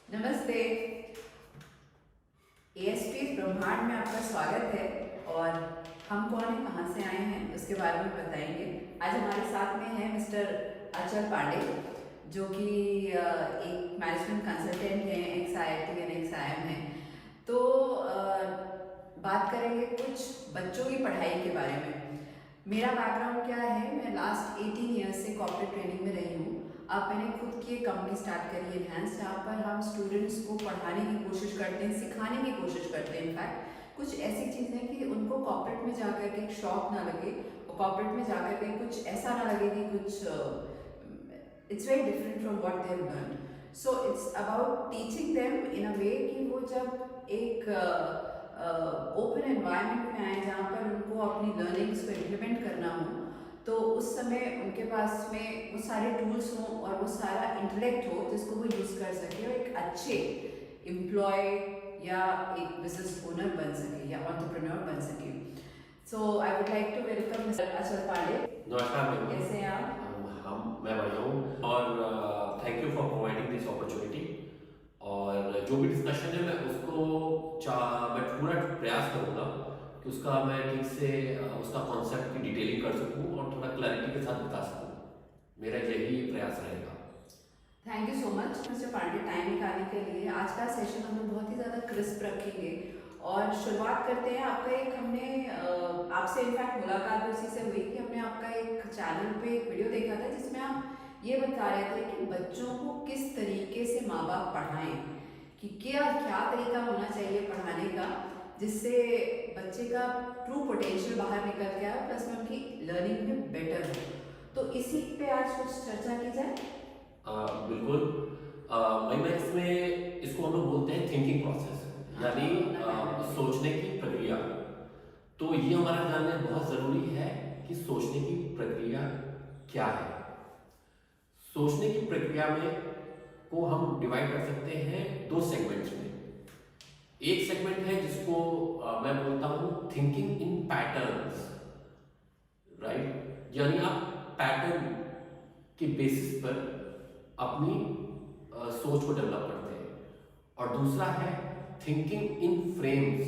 नमस्ते। एएसपी ब्रह्मांड में आपका स्वागत है। और हम कौन है, कहाँ से आए हैं, उसके बारे में बताएंगे। आज हमारे साथ में है मिस्टर अचल पांडे, जो कि एक मैनेजमेंट कंसल्टेंट हैं, x IIT and x IIM हैं। तो बात करेंगे कुछ बच्चों की पढ़ाई के बारे में। मेरा बैकग्राउंड क्या है, मैं लास्ट 18 ईयर्स से कॉर्पोरेट ट्रेनिंग में रही हूँ। अब मैंने खुद की एक कंपनी स्टार्ट करी एनहांस, जहाँ पर हम स्टूडेंट्स को पढ़ाने की कोशिश करते हैं, सिखाने की कोशिश करते हैं। इनफैक्ट कुछ ऐसी चीज़ें कि उनको कॉर्पोरेट में जाकर के एक शौक ना लगे, और कॉर्पोरेट में जाकर के कुछ ऐसा ना लगे कि कुछ it's very different from what they have learn. So it's about teaching them in a way कि वो जब एक ओपन एनवायरनमेंट में आए, जहाँ पर उनको अपनी लर्निंग्स को इम्प्लीमेंट करना हो, तो उस समय उनके पास में वो सारे टूल्स हों और वो सारा इंटेलेक्ट हो जिसको वो यूज़ कर सके और एक अच्छे एम्प्लॉय या एक बिजनेस ओनर बन सके या एंटरप्रेन्योर बन सके। So I would like to welcome mister Achal Pandey. नमस्कार मैम। कैसे हैं आप? मैं बढ़िया हूँ और thank you for providing this opportunity. और जो भी डिस्कशन है मैं पूरा प्रयास करूँगा कि उसका मैं ठीक से उसका कॉन्सेप्ट की डिटेलिंग कर सकूँ और थोड़ा क्लैरिटी के साथ बता सकूँ। मेरा यही प्रयास रहेगा। Thank you so much mister Pandey, time निकालने के लिए। आज का सेशन हम लोग बहुत ही ज़्यादा क्रिस्प रखेंगे और शुरुआत करते हैं। आपका एक हमने आपसे इनफैक्ट मुलाकात भी उसी से हुई कि हमने आपका एक चैनल पे एक वीडियो देखा था, जिसमें आप ये बता रहे थे कि बच्चों को किस तरीके से माँ बाप पढ़ाएं, कि क्या क्या तरीका होना चाहिए पढ़ाने का, जिससे बच्चे का ट्रू पोटेंशियल बाहर निकल के आए, प्लस में उनकी लर्निंग में बेटर हो। तो इसी पे आज कुछ चर्चा की जाए। बिल्कुल। मैं इसमें इसको हम लोग बोलते हैं थिंकिंग प्रोसेस, यानी सोचने की प्रक्रिया। तो ये हमारा जानना बहुत ज़रूरी है कि सोचने की प्रक्रिया क्या है। सोचने की प्रक्रिया में को हम डिवाइड कर सकते हैं दो सेगमेंट्स में। एक सेगमेंट है जिसको मैं बोलता हूँ थिंकिंग इन पैटर्न्स, राइट, यानी आप पैटर्न के बेसिस पर अपनी सोच को डेवलप करते हैं। और दूसरा है थिंकिंग इन फ्रेम्स,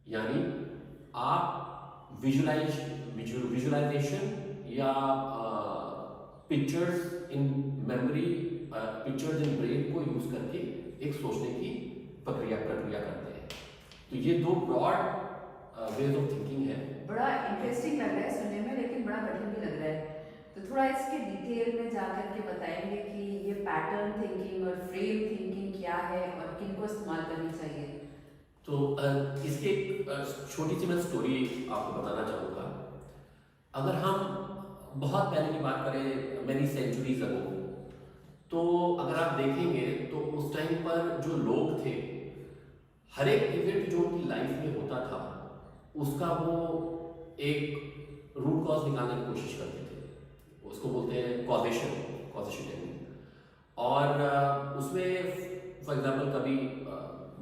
यानी आप विजुअलाइजेशन या pictures in memory, pictures in brain को यूज करके एक सोचने की प्रक्रिया करते हैं। तो ये दो ब्रॉड वेज ऑफ थिंकिंग है। बड़ा इंटरेस्टिंग लग रहा है सुनने में, लेकिन बड़ा कठिन भी लग रहा है। तो थोड़ा इसके डिटेल में जाकर के बताएंगे कि ये पैटर्न थिंकिंग और फ्रेम थिंकिंग क्या है और किनको इस्तेमाल करनी चाहिए। तो इसकी एक छोटी सी मैं स्टोरी आपको बताना चाहूँगा। अगर हम बहुत पहले की बात करें, मेनी सेंचुरीज अगो, तो अगर आप देखेंगे तो उस टाइम पर जो लोग थे, हर एक इवेंट जो उनकी लाइफ में होता था उसका वो एक रूट कॉज निकालने की कोशिश करते थे। उसको बोलते हैं कॉजेशन टेक्निक। और उसमें फॉर एग्जाम्पल कभी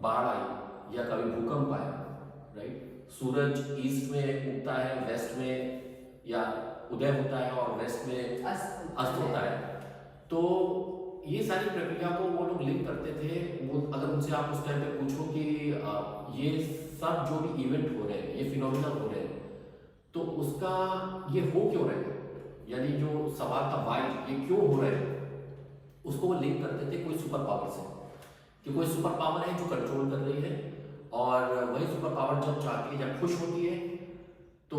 बाढ़ आई या कभी भूकंप आया, राइट। सूरज ईस्ट में उगता है, वेस्ट में या उदय होता है और वेस्ट में अस्त होता है। तो ये सारी प्रक्रिया को वो लोग लिंक करते थे। वो अगर उनसे आप उस टाइम पे पूछो कि ये सब जो भी इवेंट हो रहे हैं, ये फिनोमिना हो रहे हैं, तो उसका ये हो क्यों रहे हैं, यानी जो सवाल था वाई, ये क्यों हो रहे हैं, उसको वो लिंक करते थे कोई सुपर पावर से, कि कोई सुपर पावर है जो कंट्रोल कर रही है। और वही सुपर पावर जब चाहती है, जब खुश होती है, तो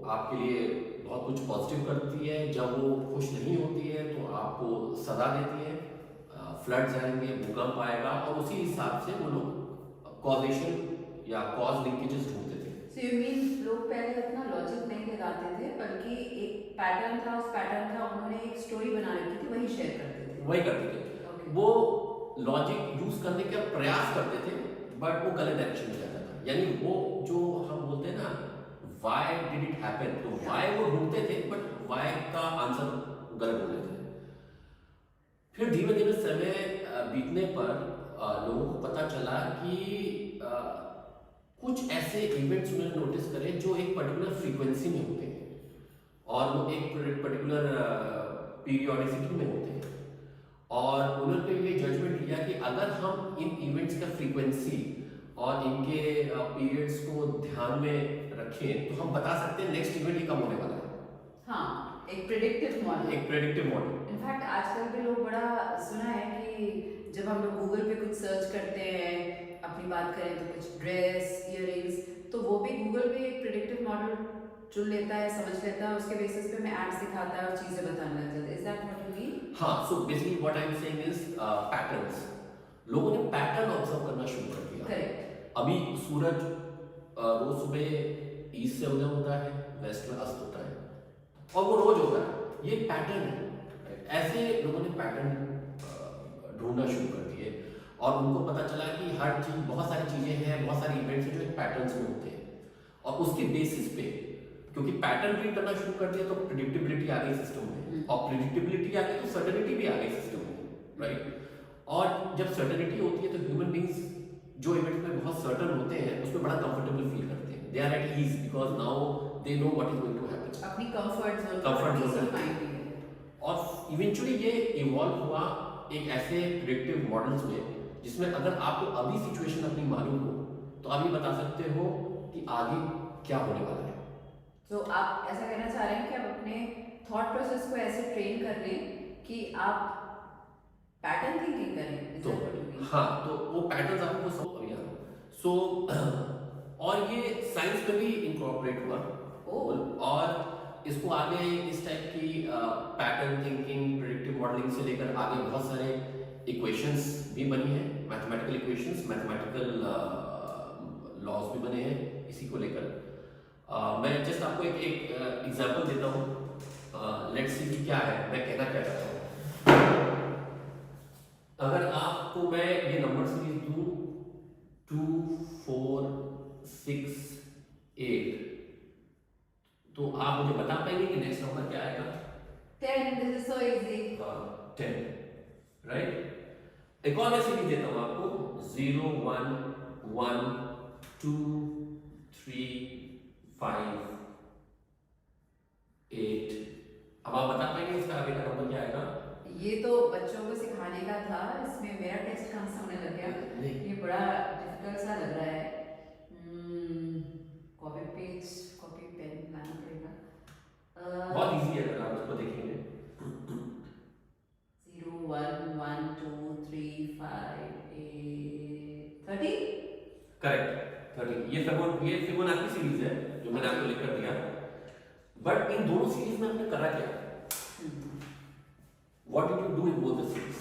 आपके लिए बहुत कुछ पॉजिटिव करती है। जब वो खुश नहीं होती है तो आपको सजा देती है, फ्लड्स आएंगे, भूकंप आएगा, और उसी हिसाब से वो लोग कॉजेशन या कॉज लिंकेजेस ढूंढते थे। So you mean लोग पहले अपना लॉजिक नहीं लगाते थे, बल्कि एक पैटर्न था, उस पैटर्न का उन्होंने एक स्टोरी बना रखी थी, वही शेयर करते थे। वही करते थे। Okay. वो लॉजिक यूज करने का प्रयास करते थे, बट वो गलत डायरेक्शन में जाता था। यानी वो जो हम बोलते हैं ना, वाई डिड इट हैपन, तो वाई वो ढूंढते थे, बट वाई का आंसर गलत ढूंढते थे। फिर धीमे धीमे समय बीतने पर लोगों को पता चला कि कुछ ऐसे इवेंट्स उन्होंने नोटिस करे जो एक पर्टिकुलर फ्रीक्वेंसी में होते हैं और वो एक पर्टिकुलर पीरियोडिसिटी में होते हैं। और उन्होंने ये जजमेंट लिया कि अगर हम इन इवेंट्स का फ्रीक्वेंसी और इनके पीरियड्स को ध्यान में रखें तो हम बता सकते हैं नेक्स्ट इवेंट ही कब होने वाला है। हाँ, एक प्रेडिक्टिव मॉडल। एक प्रेडिक्टिव मॉडल। इनफैक्ट आजकल के लोग बड़ा सुना है कि जब हम लोग गूगल पे कुछ सर्च करते हैं, अपनी बात करें तो कुछ ड्रेस, इयररिंग्स, तो वो भी गूगल पे एक प्रेडिक्टिव मॉडल चुन लेता है, समझ लेता है, उसके बेसिस पे हमें एड्स दिखाता है और चीजें बताने लग जाता है। Is that what you mean? हाँ, so basically what I am saying is patterns. लोगों ने पैटर्न ऑब्जर्व करना शुरू कर दिया। करेक्ट। अभी सूरज रोज सुबह ईस्ट से उदय होता है, वेस्ट में अस्त होता है, और वो रोज होता है। ये पैटर्न है। ऐसे लोगों ने पैटर्न ढूंढना शुरू कर दिए और उनको पता चला कि हर चीज, बहुत सारी चीजें हैं, बहुत सारी इवेंट्स हैं जो एक पैटर्न्स में होते हैं, और उसके बेसिस पे क्योंकि पैटर्न रीड करना शुरू कर दिया तो प्रिडिक्टेबिलिटी आ गई सिस्टम में, और प्रिडिक्टेबिलिटी आ गई तो सर्टेनिटी भी आ गई सिस्टम में, राइट। और जब सर्टेनिटी होती है तो ह्यूमन बींग्स जो इवेंट्स में बहुत सर्टन होते हैं उसमें बड़ा कंफर्टेबल फील करते हैं। They are at ease because now they know what is going to happen. अपनी कंफर्ट जोन में। और इवेंचुअली ये इवॉल्व हुआ एक ऐसे प्रेडिक्टिव मॉडल्स में जिसमें अगर आपको अभी सिचुएशन अपनी मालूम हो तो आप ये बता सकते हो कि आगे क्या होने वाला है। तो आप ऐसा कहना चाह रहे हैं कि आप अपने थॉट प्रोसेस को ऐसे ट्रेन कर लें कि आप पैटर्न थिंकिंग करें। तो हाँ, तो वो पैटर्न्स आपको सो और ये साइंस में भी इनकॉर्पोरेट हुआ। और इसको आगे इस टाइप की पैटर्न थिंकिंग, प्रेडिक्टिव मॉडलिंग से लेकर आगे बहुत सारे इक्वेशंस भी बनी है, मैथमेटिकल इक्वेशंस, मैथमेटिकल लॉज भी बने हैं इसी को लेकर। मैं जस्ट आपको एक एग्जांपल देता हूँ। लेट्स सी कि क्या है, मैं कहना क्या चाहता हूँ। अगर आपको मैं ये नंबर सीरीज दूं 2, 4, 6, 8, तो आप मुझे बता पाएंगे कि नेक्स्ट नंबर क्या आएगा? 10। This is so easy. 10, right. एक और मैं सीरीज देता हूं आपको 0, 1, 1, 2, 3, 5, 8। अब आप बता पाएंगे इसका आगे का नंबर क्या आएगा? ये तो बच्चों को सिखाने का था, इसमें मेरा टेस्ट कहाँ से होने लग गया? ये बड़ा डिफिकल्ट सा लग रहा है। कॉपी पेन लाना पड़ेगा। बहुत इजी है अगर आप इसको देखेंगे। 0, 1, 1, 2, 3, 5, 8, 30। करेक्ट, 30। ये फिबोनाची सीरीज है जो मैंने आपको लिख कर दिया। बट इन दोनों सीरीज में आपने करा क्या? What did you do in both the series?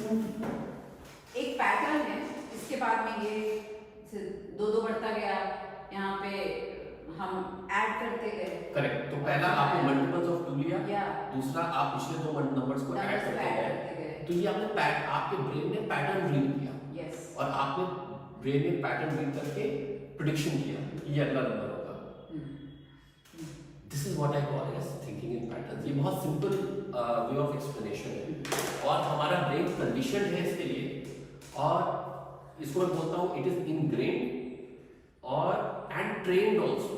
एक पैटर्न है, इसके बाद में ये 2 बढ़ता गया, यहाँ पे हम ऐड करते गए। करेक्ट। तो पहला आपने मल्टीपल्स ऑफ 2 लिया, दूसरा आप पिछले 2 नंबर्स को ऐड करते गए। तो ये आपके ब्रेन ने पैटर्न रीड किया। यस। और आपने ब्रेन में पैटर्न रीड करके प्रेडिक्शन किया कि ये अगला नंबर होगा। This is what I call as thinking in patterns. ये बहुत सिंपल वे ऑफ एक्सप्लेनेशन है और हमारा ब्रेन कंडीशन है इसके लिए, और इसको मैं बोलता हूँ इट इज इनग्रेन्ड और एंड ट्रेन्ड ऑल्सो।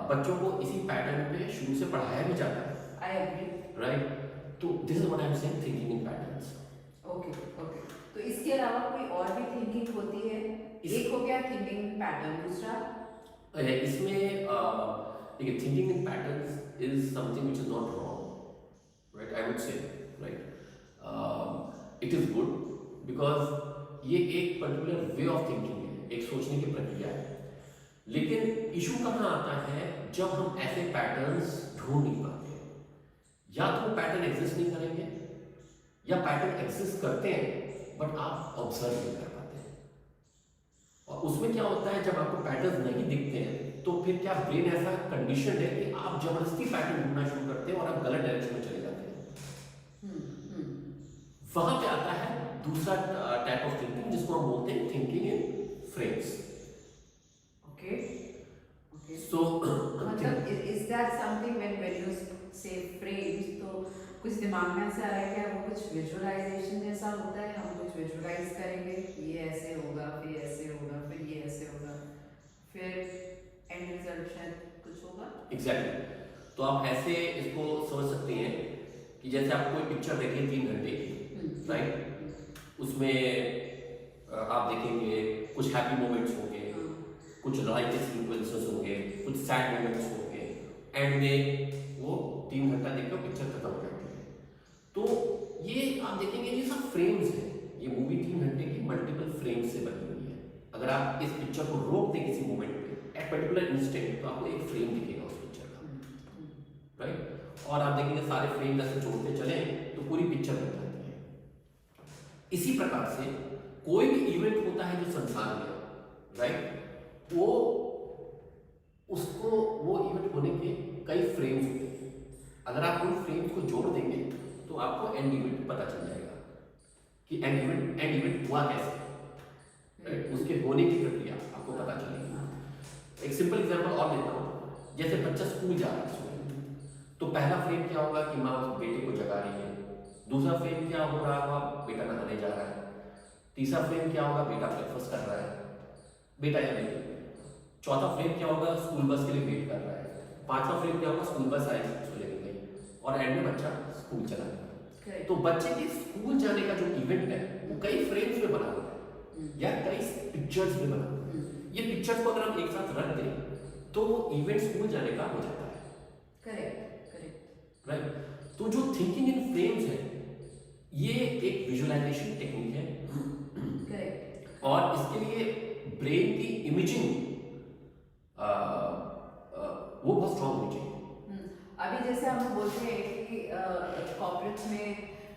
बच्चों को इसी पैटर्न पे शुरू से पढ़ाया भी जाता है। I agree, right. तो this is what I am saying, thinking in patterns. Okay. तो इसके अलावा कोई और भी थिंकिंग होती है? एक हो गया थिंकिंग इन पैटर्न, दूसरा इसमें देखिए, thinking in patterns is something which is not wrong, right. I would say, right, it is good because ये एक पर्टिकुलर वे ऑफ थिंकिंग है, एक सोचने की प्रक्रिया है। लेकिन इशू कहाँ आता है जब हम ऐसे पैटर्न्स ढूंढ नहीं पाते। या तो वो पैटर्न एग्जिस्ट नहीं करेंगे, या पैटर्न एग्जिस्ट करते हैं बट आप ऑब्जर्व नहीं कर पाते। और उसमें क्या होता है, जब आपको पैटर्न नहीं दिखते हैं तो फिर क्या ब्रेन ऐसा कंडीशन है कि आप जबरदस्ती पैटर्न ढूंढना शुरू करते हैं और आप गलत डायरेक्शन में चले जाते हैं। वहां पे आता है दूसरा टाइप ऑफ थिंकिंग जिसको हम बोलते हैं थिंकिंग इन फ्रेम्स। ओके। सो मतलब is that something when you से फ्रेम्स, तो कुछ दिमाग में ऐसा आ रहा है क्या? वो कुछ विजुअलाइजेशन जैसा होता है, हम कुछ विजुअलाइज करेंगे, ये ऐसे होगा, फिर ऐसे होगा, फिर ये ऐसे होगा, फिर एंड रिजल्ट शायद कुछ होगा। एग्जैक्टली। तो आप ऐसे इसको समझ सकते हैं कि जैसे आप कोई पिक्चर देखें 3 घंटे की, राइट। उसमें आप देखेंगे कुछ हैप्पी मोमेंट्स होंगे, कुछ लाइफ के सीक्वेंसेस होंगे, कुछ सैड मोमेंट्स होंगे, एंड में वो 3 घंटा देख के पिक्चर खत्म हो जाती है। तो ये आप देखेंगे ये सब फ्रेम्स हैं। ये मूवी 3 घंटे की मल्टीपल फ्रेम्स से बनी हुई है। अगर आप इस पिक्चर को रोक दें किसी मोमेंट पे एट पर्टिकुलर इंस्टेंट, तो आपको एक फ्रेम दिखेगा उस पिक्चर का, राइट? और आप देखेंगे सारे फ्रेम जैसे जोड़ते चले तो पूरी पिक्चर बन जाती है। इसी प्रकार से कोई भी इवेंट होता है जो संसार में, राइट, वो उसको वो इवेंट होने के कई फ्रेम्स होते हैं। अगर आप उन फ्रेम्स को जोड़ देंगे तो आपको एंड इवेंट पता चल जाएगा कि एंड इवेंट हुआ कैसे, राइट? उसके होने की प्रक्रिया आपको पता चलेगी। एक सिंपल एग्जांपल और लेता हूँ, जैसे बच्चा स्कूल जा रहा है सुबह, तो पहला फ्रेम क्या होगा कि माँ उस बेटे को जगा रही है। दूसरा फ्रेम क्या हो रहा होगा, बेटा नहाने जा रहा है। तीसरा फ्रेम क्या होगा, बेटा ब्रेकफास्ट कर रहा है, बेटा या बेटी। चौथा फ्रेम क्या होगा, स्कूल बस के लिए वेट कर रहा है। पांचवा फ्रेम क्या होगा, स्कूल बस आई, स्कूल लेके गई, और एंड में बच्चा स्कूल चला गया। तो बच्चे के स्कूल जाने का जो इवेंट है वो कई फ्रेम्स में बना हुआ है या कई पिक्चर्स में बना हुआ है। ये पिक्चर्स को अगर हम एक साथ रख दें तो वो इवेंट स्कूल जाने का हो जाता है। Correct, right? तो जो थिंकिंग इन फ्रेम्स है ये एक विजुअलाइजेशन टेक्निक है। करेक्ट। और इसके लिए ब्रेन की इमेजिंग वो बहुत स्ट्रॉन्ग होनी चाहिए। अभी जैसे हम लोग बोलते हैं कि कॉर्पोरेट्स में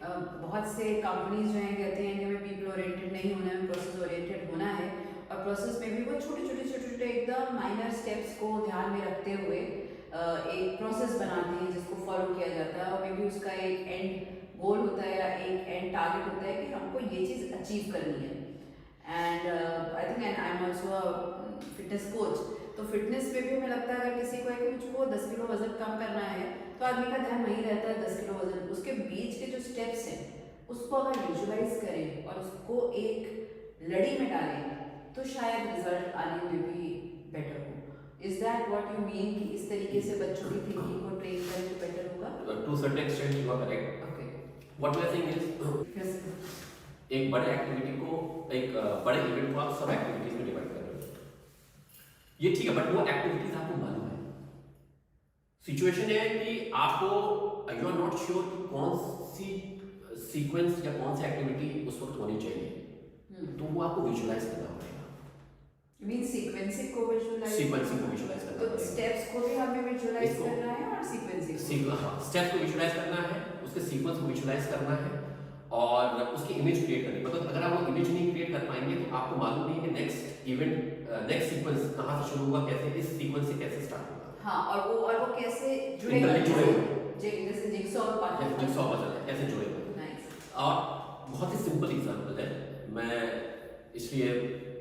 बहुत से कंपनीज जो हैं कहते हैं कि हमें पीपल ओरिएंटेड नहीं होना है, प्रोसेस ओरिएंटेड होना है। और प्रोसेस में भी वो छोटे एकदम माइनर स्टेप्स को ध्यान में रखते हुए एक प्रोसेस बनाते हैं जिसको फॉलो किया जाता है, और मे बी उसका एक एंड गोल होता है या एक एंड टारगेट होता है कि हमको ये चीज़ अचीव करनी है। And I think and I am also fitness coach, तो फिटनेस में भी हमें लगता है अगर किसी को है कि मुझको 10 किलो वजन कम करना है तो आदमी का ध्यान वहीं रहता है 10 किलो वजन। उसके बीच के जो स्टेप्स हैं उसको अगर विजुअलाइज करें और उसको एक लड़ी में डालें तो शायद रिजल्ट आने में भी बेटर हो। Is that what you mean कि इस तरीके से बच्चों की थिंकिंग को ट्रेन करें तो बेटर होगा? To certain extent you are correct. Okay, what we are saying is एक बड़े एक्टिविटी को, एक बड़े इवेंट को आप सब एक्टिविटीज में डिवाइड कर रहे हो, ये ठीक है, बट वो एक्टिविटीज आपको मालूम है। सिचुएशन है कि आपको यू आर नॉट श्योर कि कौन सी सीक्वेंस या कौन सी एक्टिविटी उस वक्त होनी चाहिए, तो वो आपको विजुअलाइज करना पड़ेगा। सीक्वेंसिंग को विजुअलाइज करना तो स्टेप्स को भी हमें विजुअलाइज करना है और सीक्वेंसिंग को, हाँ, स्टेप्स को विजुअलाइज करना है, उसके सीक्वेंस को विजुअलाइज करना है और उसकी इमेज क्रिएट करनी है। मतलब अगर आप वो इमेज नहीं क्रिएट कर पाएंगे तो आपको मालूम नहीं कि नेक्स्ट इवेंट, नेक्स्ट सीक्वेंस कहाँ से शुरू हुआ, कैसे इस सीक्वेंस से कैसे स्टार्ट होगा। हाँ, और वो कैसे जुड़ेगा, जैसे जिगसॉ पजल कैसे जुड़ेगा। और बहुत ही सिंपल एग्जांपल है, मैं इसलिए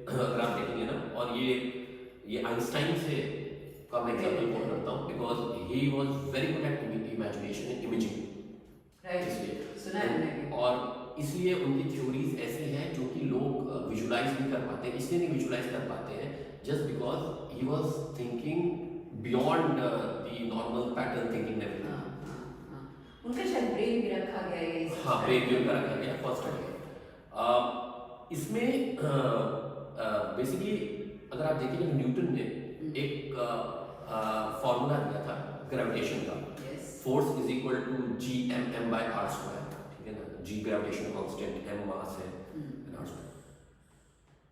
अगर आप देखेंगे ना, और ये आइंस्टाइन से का मैं एग्जांपल कोट करता हूँ because he was very good at imagination and imaging, right? सुना है मैंने। और इसलिए उनकी थ्योरीज ऐसी हैं जो कि लोग विजुलाइज नहीं कर पाते। इसलिए नहीं विजुलाइज कर पाते हैं just because he was thinking beyond the normal pattern thinking everything. उनका शायद ब्रेन भी रखा गया है। हाँ, ब्रेन भी उनका रखा गया फर्स्ट है। इसमें बेसिकली अगर आप देखेंगे न्यूटन ने एक फॉर्मूला दिया था ग्रेविटेशन का, force is equal to Gm/r², ठीक है ना? G ग्रेविटेशन कांस्टेंट, m मास है, r²।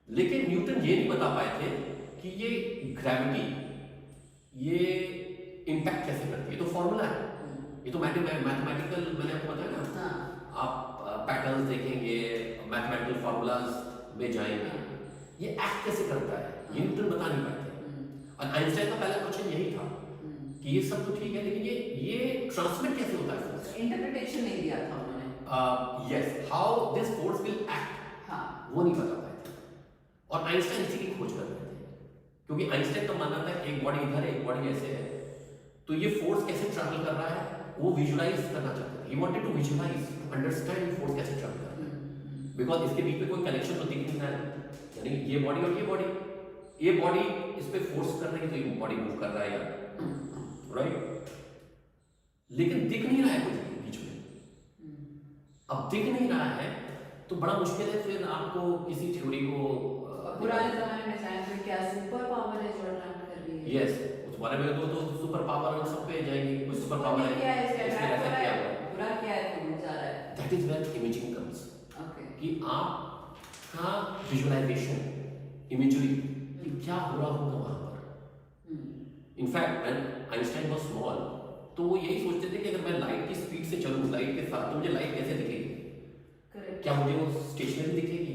लेकिन न्यूटन ये नहीं बता पाए थे कि ये ग्रेविटी ये इम्पैक्ट कैसे करती है। तो फॉर्मूला है, ये तो मैथमेटिकल, मैंने आपको बताया ना, आप पैटर्न्स देखेंगे, मैथमेटिकल फॉर्मूलाज में जाएंगे, ये एक्ट कैसे करता है ये न्यूटन बता नहीं पाए थे। और आइंस्टाइन का पहला क्वेश्चन यही था कि ये सब तो ठीक है लेकिन ये ट्रांसमिट कैसे होता है फोर्स। इंटरप्रिटेशन नहीं दिया था उन्होंने। Yes, how this force will act, हाँ, वो नहीं बता पाए थे। और आइंस्टाइन इसी की खोज कर रहे थे, क्योंकि आइंस्टाइन का मानना था एक बॉडी इधर है, एक बॉडी ऐसे है, तो ये फोर्स कैसे ट्रैवल कर रहा है वो विजुअलाइज करना चाहते थे। He wanted to visualize, to understand force कैसे ट्रैवल कर रहा है, बिकॉज इसके बीच में कोई कनेक्शन तो दिख नहीं रहा है, यानी ये बॉडी और ये बॉडी इस पे फोर्स कर रही है तो ये बॉडी मूव कर रहा है यार, राइट? लेकिन दिख नहीं रहा है कुछ बीच में। अब दिख नहीं रहा है तो बड़ा मुश्किल है फिर आपको किसी थ्योरी को पुराने जमाने में चाहे तो क्या सुपर पावर है जो अट्रैक्ट कर रही है। यस, उस बारे में तो सुपर पावर सब पे जाएगी, कोई सुपर पावर है क्या है इसका इसलिए अट्रैक्ट ऐसा हो रहा किया है, हुआ है। बुरा क्या है तो जा रहा है। That is where imaging comes, okay. कि आपका विजुअलाइजेशन इमेजरी कि क्या हो रहा होगा वहां पर। In fact when Einstein was small तो वो यही सोचते थे कि अगर मैं लाइट की स्पीड से चलूं, लाइट के साथ, तो मुझे लाइट कैसे दिखेगी, करेक्ट। क्या मुझे वो स्टेशनरी दिखेगी।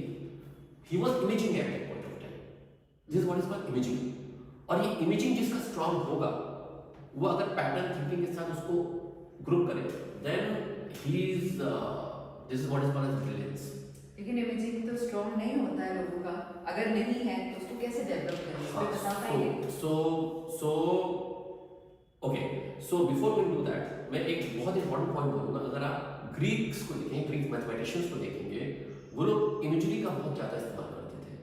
He was imaging at that point of time, this is what is called imaging. और ये इमेजिंग जिसका स्ट्रांग होगा वो अगर पैटर्न थिंकिंग के साथ उसको ग्रुप करे, then he is this is what is called as brilliance. लेकिन इमेजिंग तो स्ट्रॉन्ग नहीं होता है लोगों का, अगर नहीं है तो उसको कैसे डेवलप करें, इसको बता पाएंगे। So okay, so before we do that मैं एक बहुत इंपॉर्टेंट पॉइंट बोलूंगा। अगर आप ग्रीक्स को देखें, ग्रीक मैथमेटिशियंस को देखेंगे, वो लोग इमेजरी का बहुत ज़्यादा इस्तेमाल करते थे।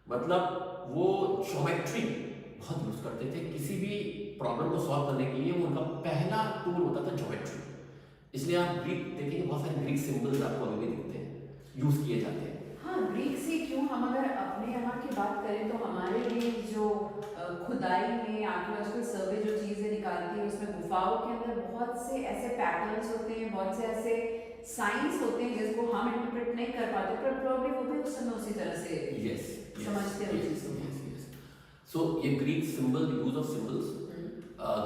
मतलब वो ज्योमेट्री बहुत यूज करते थे किसी भी प्रॉब्लम को सॉल्व करने के लिए। वो उनका पहला टूल होता था ज्योमेट्री। इसलिए आप ग्रीक देखेंगे, बहुत सारे ग्रीक सिंबल्स आपको अभी भी दिखते हैं, यूज किए जाते हैं। हाँ, ग्रीक से क्यों, हम अगर अपने यहाँ की बात करें तो हमारे लिए जो खुदाई में आर्कियोलॉजिकल सर्वे जो चीज़ें निकालती है उसमें गुफाओं के अंदर बहुत से ऐसे पैटर्न्स होते हैं, बहुत से ऐसे साइंस होते हैं जिसको हम इंटरप्रेट नहीं कर पाते, पर प्रॉब्लम वो भी उस समय उसी तरह से समझते हैं चीज़ों को। सो ये Greek symbol, use of symbols,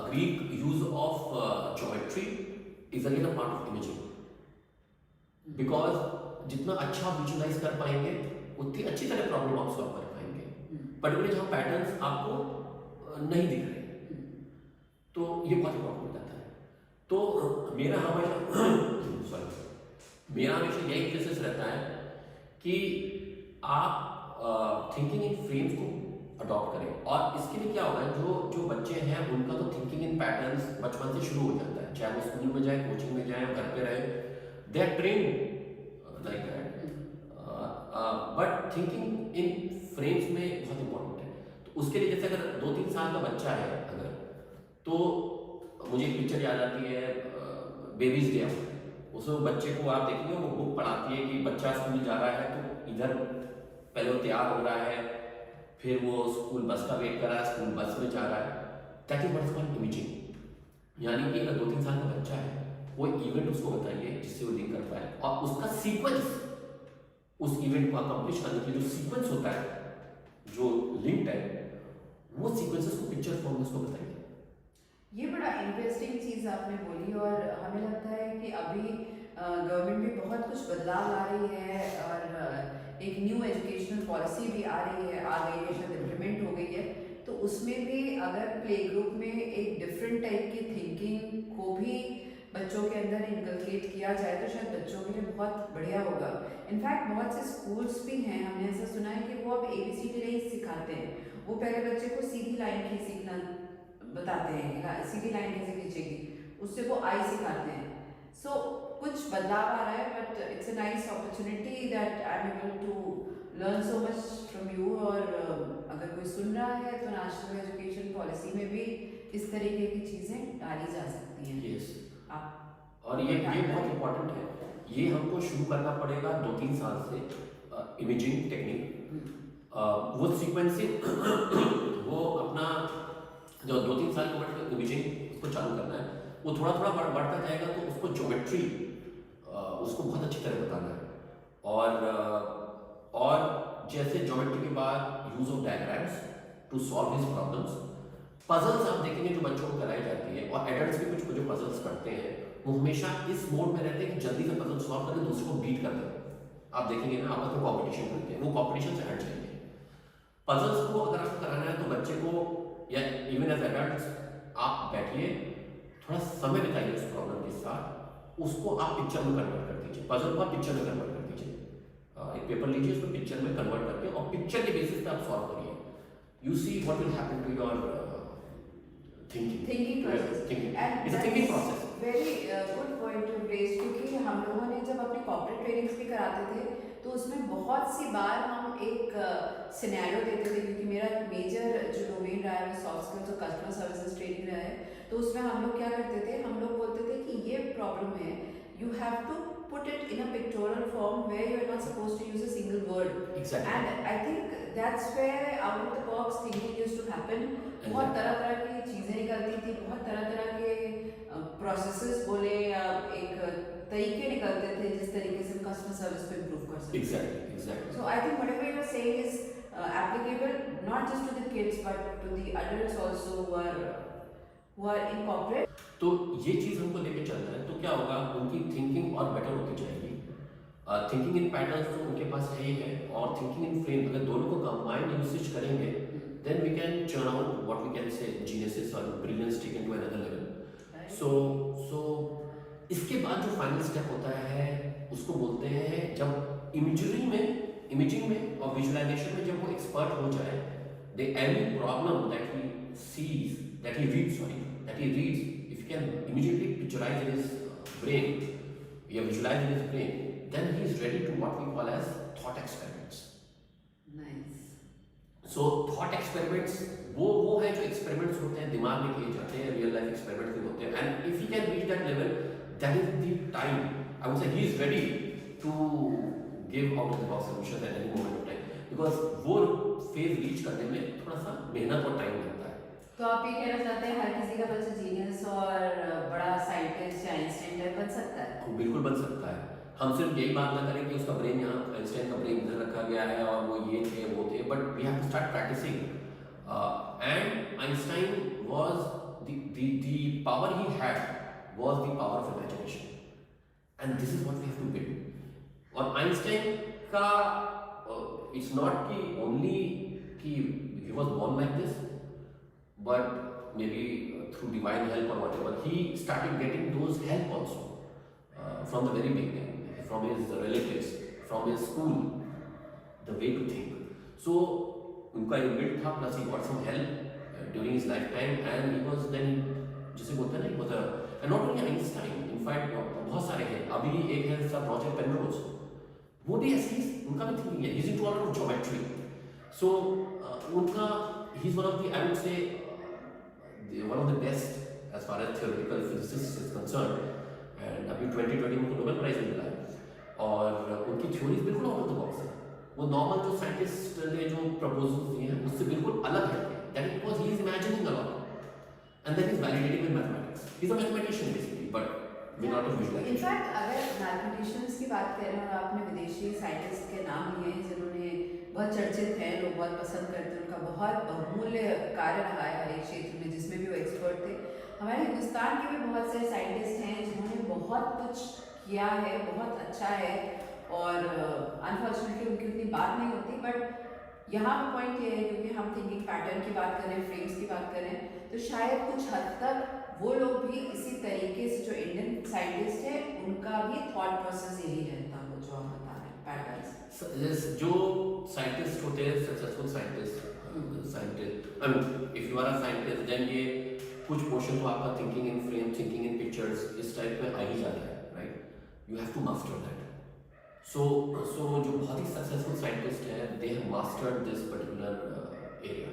Greek use of geometry is again a part of imaging. Because जितना अच्छा विजुअलाइज कर पाएंगे उतनी अच्छी तरह प्रॉब्लम आप सॉल्व कर पाएंगे। पर्टिकुलरली जहाँ पैटर्न्स आपको नहीं दिख रहे, तो ये बहुत इंपॉर्टेंट हो जाता है। तो मेरा हमेशा यही एम्फेसिस रहता है कि आप थिंकिंग इन फ्रेम्स को अडॉप्ट करें। और इसके लिए क्या होगा, जो बच्चे हैं उनका तो थिंकिंग इन पैटर्न्स बचपन से शुरू हो जाता है, चाहे वो स्कूल में जाए, कोचिंग में जाए, घर पे रहे, they are trained like that, but thinking in frames में बहुत important है। तो उसके लिए जैसे अगर 2-3 साल का बच्चा है अगर, तो मुझे एक पिक्चर याद आती है बेबीज डे। उसमें बच्चे को आप देखेंगे वो बुक पढ़ाती है कि बच्चा स्कूल जा रहा है तो इधर पहले वो तैयार हो रहा है, फिर वो स्कूल बस का वेट कर रहा है, स्कूल बस में जा रहा है। That is what is called imaging. यानी कि अगर 2-3 साल का बच्चा है, वो इवेंट उसको बताइए जिससे वो लिंक कर पाए, और उसका सीक्वेंस, उस इवेंट को अकम्प्लिश करने के लिए जो सीक्वेंस होता है, जो लिंक्ड है, वो सीक्वेंसेस को पिक्चर फॉर्म में उसको बताइए। ये बड़ा इंटरेस्टिंग चीज़ आपने बोली, और हमें लगता है कि अभी गवर्नमेंट भी बहुत कुछ बदलाव ला रही है, और एक न्यू एजुकेशनल पॉलिसी भी आ गई है, शायद इम्प्लीमेंट हो गई है। तो उसमें भी अगर प्ले ग्रुप में एक डिफरेंट टाइप की थिंकिंग को भी बच्चों के अंदर इनकलकेट किया जाए तो शायद बच्चों के लिए बहुत बढ़िया होगा। इनफैक्ट बहुत से स्कूल्स भी हैं, हमने ऐसा सुना है कि वो अब ABCD नहीं सिखाते हैं, वो पहले बच्चे को सीधी लाइन ही सीखना बताते हैं, सीधी लाइन कैसे खींचेगी, उससे वो आई सिखाते हैं। सो कुछ बदलाव आ रहा है, but it's a nice opportunity that I am able to learn so much from you. और अगर कोई सुन रहा है तो नेशनल एजुकेशन पॉलिसी में भी इस तरीके की चीज़ें डाली जा सकती हैं। yes. और ये बहुत इम्पोर्टेंट है, ये हमको शुरू करना पड़ेगा 2-3 साल से। इमेजिंग टेक्निक, वो सीक्वेंसिंग वो अपना जो 2-3 साल का मतलब इमेजिंग उसको चालू करना है, वो थोड़ा थोड़ा बढ़ता जाएगा, तो उसको ज्योमेट्री उसको बहुत अच्छी तरह बताना है। और जैसे ज्योमेट्री के बाद use of diagrams to solve his problems. Puzzles आप देखेंगे जो बच्चों को कराई जाती है, और एडल्ट्स भी कुछ जो पजल्स करते हैं, वो हमेशा इस मोड में रहते हैं कि जल्दी से पजल सॉल्व करें, दूसरे को बीट कर दें। आप देखेंगे ना, आपस में कॉम्पिटिशन करते हैं, वो कॉम्पिटिशन से हट जाएंगे। पजल्स को अगर आपको कराना है तो बच्चे को, या इवन एज एडल्ट्स, आप बैठिए, थोड़ा समय बिताइए उस प्रॉब्लम के साथ, उसको आप पिक्चर में कन्वर्ट कर दीजिए, पजल को आप पिक्चर में कन्वर्ट कर दीजिए। एक पेपर लीजिए, उसको पिक्चर में कन्वर्ट करके और पिक्चर के बेसिस पे आप सॉल्व करिए। You see what will happen to your thinking process. And it's a thinking process. Very good point to raise, क्योंकि हम लोगों ने जब अपने कॉर्पोरेट ट्रेनिंग्स भी कराते थे तो उसमें बहुत सी बार हम एक सिनेरियो देते थे, क्योंकि मेरा मेजर जो डोमेन रहा है वो सॉफ्ट स्किल्स और कस्टमर सर्विसेज ट्रेनिंग रहा है। तो उसमें हम लोग क्या करते थे, हम लोग बोलते थे कि ये प्रॉब्लम है, you have to put it in a pictorial form where you're not supposed to use a single word. Exactly. And I think that's where out of the box thinking used to happen. बहुत तरह तरह की चीज़ें निकलती थी, बहुत तरह तरह के प्रोसेसेस बोले या एक तरीके निकलते थे जिस तरीके से कस्टमर सर्विस को इम्प्रूव कर सकते हैं. Exactly. So I think whatever you're saying is applicable not just to the kids but to the adults also who are in corporate. तो ये चीज़ हमको लेके चलना है, तो क्या होगा, उनकी थिंकिंग और बेटर होती जाएगी. थिंकिंग इन पैटर्न्स तो उनके पास है ही है, और थिंकिंग इन फ्रेम, अगर दोनों को कंबाइंड यूसेज करेंगे then we can churn out what we can say geniuses or brilliance taken to another level. Right. So इसके बाद जो फाइनल स्टेप होता है उसको बोलते हैं, जब इमेजिंग में और विजुअलाइजेशन में जब वो एक्सपर्ट हो जाए, the any problem that he sees, that he reads, if he can immediately picturize in his brain, या visualize in his brain, then he is ready to what we call as thought experiments. Nice. So thought experiments वो है जो experiments होते हैं दिमाग में किए जाते हैं, real life experiments भी होते हैं, and if he can reach that level, that is the time I would say he is ready to give out of the box solutions at any moment of time, because वो phase reach करने में थोड़ा सा मेहनत और time लगता है. तो आप ये कहना चाहते हैं हर किसी का बच्चा जीनियस और बड़ा साइंटिस्ट या आइंस्टाइन टाइप बन सकता है? बिल्कुल बन सकता है. हम सिर्फ यही बात ना करें कि उसका ब्रेन यहाँ, आइंस्टाइन का ब्रेन इधर रखा गया है और वो ये थे वो थे, but we have to start practicing. And Einstein was the power he had was the power of imagination, and this is what we have to build. और आइंस्टाइन का it's not कि only कि he was born like this, but maybe through divine help or whatever, he started getting those help also from the very beginning, from his relatives, from his school, the way to think. So उनका inbuilt था, plus he got some help during his lifetime, and he was then, जिसे बोलते हैं ना, he was a, and not only Einstein, in fact बहुत सारे हैं. अभी एक है सर रॉजर पेनरोज, वो भी ऐसे ही उनका भी थिंकिंग है. he's into a lot of geometry. So उनका he's one of the, I would say one of the best as far as theoretical physicists is concerned. And अभी 2020 में उनको नोबेल प्राइज मिला है, और उनकी थ्योरीज बिल्कुल आउट ऑफ द बॉक्स है. वो नॉर्मल जो साइंटिस्ट ने जो प्रपोजल्स दिए हैं उससे बिल्कुल अलग है. That is because he is imagining a lot and that is validating with mathematics. He is a mathematician basically, but with lot of visualization. In fact अगर मैथमेटिशियंस की बात करें और आपने विदेशी साइंटिस्ट के नाम लिए हैं जिन्होंने बहुत चर्चित हैं, लोग बहुत पसंद करते हैं, उनका बहुत बहुमूल्य कार्य रहा है हर एक क्षेत्र में जिसमें भी वो एक्सपर्ट थे. हमारे हिंदुस्तान के भी बहुत से साइंटिस्ट हैं जिन्होंने बहुत कुछ किया है, बहुत अच्छा है, और अनफॉर्चुनेटली उनकी उतनी बात नहीं होती. बट यहाँ पर पॉइंट ये है, क्योंकि हम थिंकिंग पैटर्न की बात करें, फ्रेम्स की बात करें, तो शायद कुछ हद तक वो लोग भी इसी तरीके से, जो इंडियन साइंटिस्ट है उनका भी थॉट प्रोसेस यही रहता है, जो हम बता रहे हैं पैटर्न्स. जो साइंटिस्ट होते हैं, successful scientist, I mean if you are a scientist, then ये कुछ पोर्शन तो आपका thinking in frame, thinking in pictures, इस टाइप में आ ही जाता है, right? You have to master that. So जो बहुत ही सक्सेसफुल साइंटिस्ट है, they have mastered this particular area.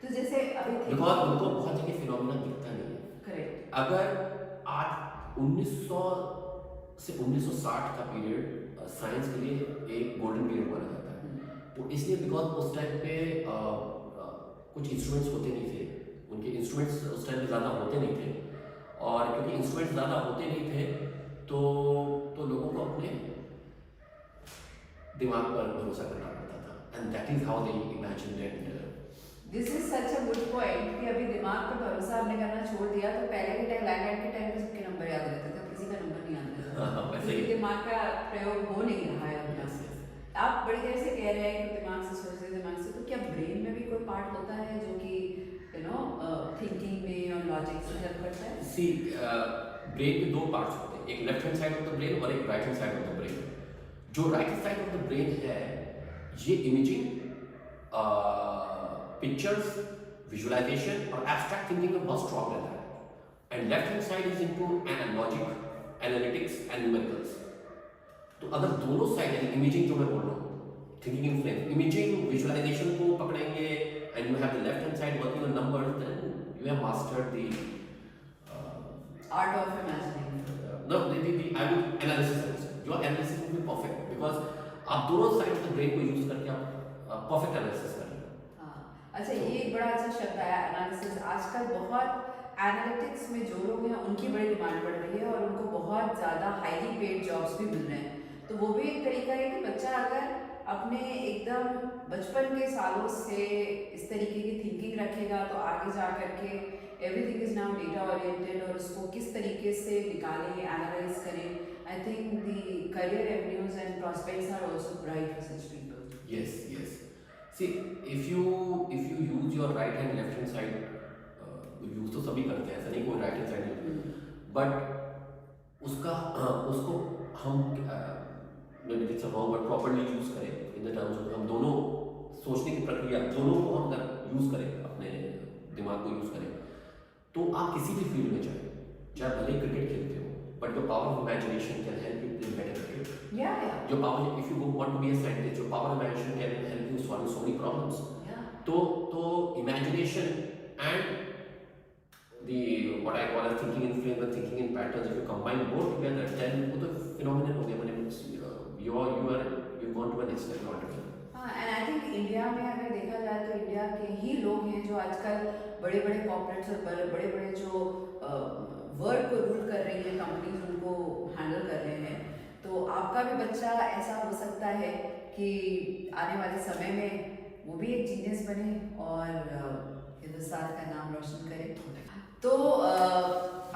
तो जैसे अभी बिकॉज उनको बहुत जगह फिनोमेना दिखता नहीं है. करेक्ट. अगर आज 1900 से 1960 का पीरियड साइंस के लिए एक गोल्डन पीरियड माना जाता है, तो इसलिए बिकॉज उस टाइम पे कुछ इंस्ट्रूमेंट्स होते नहीं थे, उनके इंस्ट्रूमेंट्स उस टाइम पे ज़्यादा होते नहीं थे, और क्योंकि इंस्ट्रूमेंट्स ज़्यादा होते नहीं थे तो लोगों को अपने दिमाग पर भरोसा करना पड़ता था, and that is how they imagined. And this is such a good point कि अभी दिमाग पर भरोसा हमने करना छोड़ दिया. तो पहले के टाइम, लैंडलाइन के टाइम पे सबके नंबर याद रहते थे, किसी का नंबर नहीं याद रहता. वैसे ही दिमाग का प्रयोग हो नहीं रहा है अभी. आप बड़ी देर से कह रहे हैं कि दिमाग से सोचते हैं, दिमाग से, तो क्या ब्रेन में भी कोई पार्ट होता है जो कि थिंकिंग में और लॉजिक से हेल्प करता है? सी ब्रेन के दो पार्ट्स होते हैं, एक left hand side of the brain और एक right hand side of the brain. जो right hand side of the brain है, ये इमेजिंग, पिक्चर्स, विजुअलाइजेशन और एब्स्ट्रैक्ट थिंकिंग में बहुत स्ट्रॉन्ग रहता है. And left hand side is into logic, analytics and numericals. तो अगर दोनों साइड यानी इमेजिंग जो मैं बोल रहा हूँ, thinking in frame, imaging visualization को पकड़ेंगे, and you have the left hand side working on numbers, then you have mastered the art of imagining. no the I would analysis. Your आप दोनों साइड ऑफ द ब्रेन को use करके आप perfect analysis कर रहे हो। हाँ, अच्छा, ये एक बड़ा अच्छा शब्द आया एनालिसिस। आजकल बहुत एनालिटिक्स में जो लोग हैं उनकी बड़ी डिमांड बढ़ रही है और उनको बहुत ज़्यादा हाईली पेड जॉब्स भी मिल रहे हैं। तो वो भी एक तरीका है कि बच्चा अगर अपने एकदम बचपन के सालों से इस तरीके की थिंकिंग रखेगा तो आगे जा कर के everything is now data oriented, और उसको किस तरीके से निकालें, एनालाइज करें। I think the career avenues and prospects are also bright for such people. Yes, yes. See, if you use your right hand, left hand side, use तो सभी करते हैं, ऐसा नहीं कोई राइट हैंड साइड, बट उसको हम maybe it's a wrong but properly use करें in the terms of हम दोनों सोचने की प्रक्रिया दोनों को हम अगर यूज करें, अपने दिमाग को यूज करें, तो आप किसी भी फील्ड में चाहे भले क्रिकेट खेलते हो, but your power of imagination can help you play better cricket. Yeah. Your power, if you want to be a scientist, your power of imagination can help you solve so many problems. Yeah. तो imagination and the what I call as thinking in frame and thinking in patterns, if you combine both together, then वो तो phenomenon हो गया। मैंने you've gone to a next level already. हाँ, and I think India में अगर देखा जाए तो इंडिया के ही लोग हैं जो आजकल बड़े बड़े कॉर्पोरेट्स और बड़े बड़े जो वर्ल्ड को रूल कर रही है कंपनीज, उनको हैंडल कर रहे हैं। तो आपका भी बच्चा ऐसा हो सकता है कि आने वाले समय में वो भी एक जीनियस बने और हिंदुस्तान का नाम रोशन करे। तो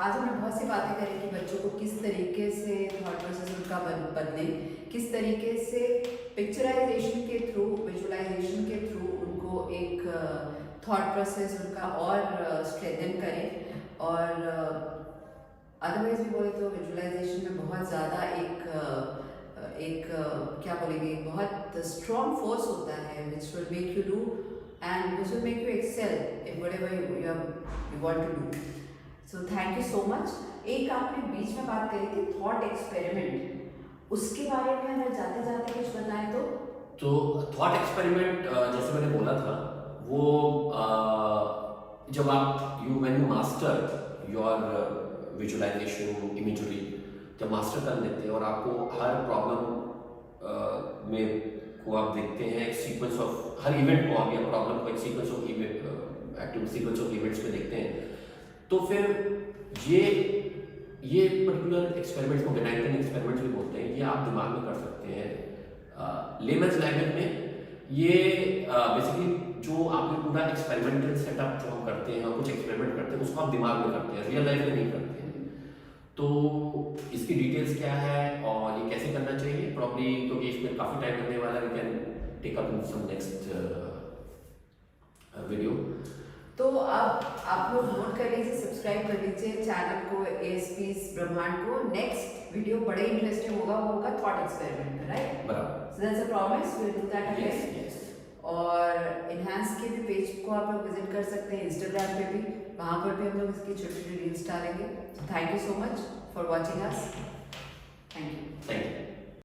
आज हमने बहुत सी बातें करी कि बच्चों को किस तरीके से थॉट प्रोसेस उनका बदले, किस तरीके से पिक्चराइजेशन के थ्रू, विजुअलाइजेशन के थ्रू उनको एक थॉट प्रोसेस उनका और स्ट्रेंथन करें। और अदरवाइज भी बोले तो विजुअलाइजेशन में बहुत ज़्यादा एक क्या बोलेंगे, बहुत स्ट्रॉन्ग फोर्स होता है which will make you do and which will make you excel in whatever you want to do. So thank you so much. एक आपने बीच में बात करी थी थॉट एक्सपेरिमेंट, उसके बारे में अगर जाते जाते कुछ बताएं तो थॉट एक्सपेरिमेंट जैसे मैंने बोला था, वो जब आप when you master your visualization imagery, जब मास्टर कर लेते हैं और आपको हर प्रॉब्लम में को आप देखते हैं एक सीक्वेंस ऑफ, हर इवेंट को आप या प्रॉब्लम को एक sequence of sequence of events में देखते हैं, तो फिर ये पर्टिकुलर एक्सपेरिमेंट्स को गेनाइटन एक्सपेरिमेंट्स भी बोलते हैं। ये आप दिमाग में कर सकते हैं। लेमन्स लैंग्वेज में ये बेसिकली जो आपने पूरा एक्सपेरिमेंटल सेटअप जो हम करते हैं और कुछ एक्सपेरिमेंट करते हैं उसको आप दिमाग में करते हैं, रियल लाइफ में नहीं करते हैं। तो इसकी डिटेल्स क्या है और ये कैसे करना चाहिए प्रॉब्ली, क्योंकि इसमें काफ़ी टाइम लगने वाला है, we can take up in some next video. तो अब आप लोग नोट कर लीजिए, सब्सक्राइब कर लीजिए चैनल को, ASP's ब्रह्मांड को। नेक्स्ट वीडियो बड़े इंटरेस्टिंग होगा, वो होगा थॉट एक्सपेरिमेंट में, राइट? बराबर। So that's a promise, we will do that again. Yes. और इनहैंस के भी पेज को आप लोग विजिट कर सकते हैं, इंस्टाग्राम पे भी, वहाँ पर भी हम लोग इसकी छोटी छोटी रील्स डालेंगे। Thank you so much for watching us. Thank you.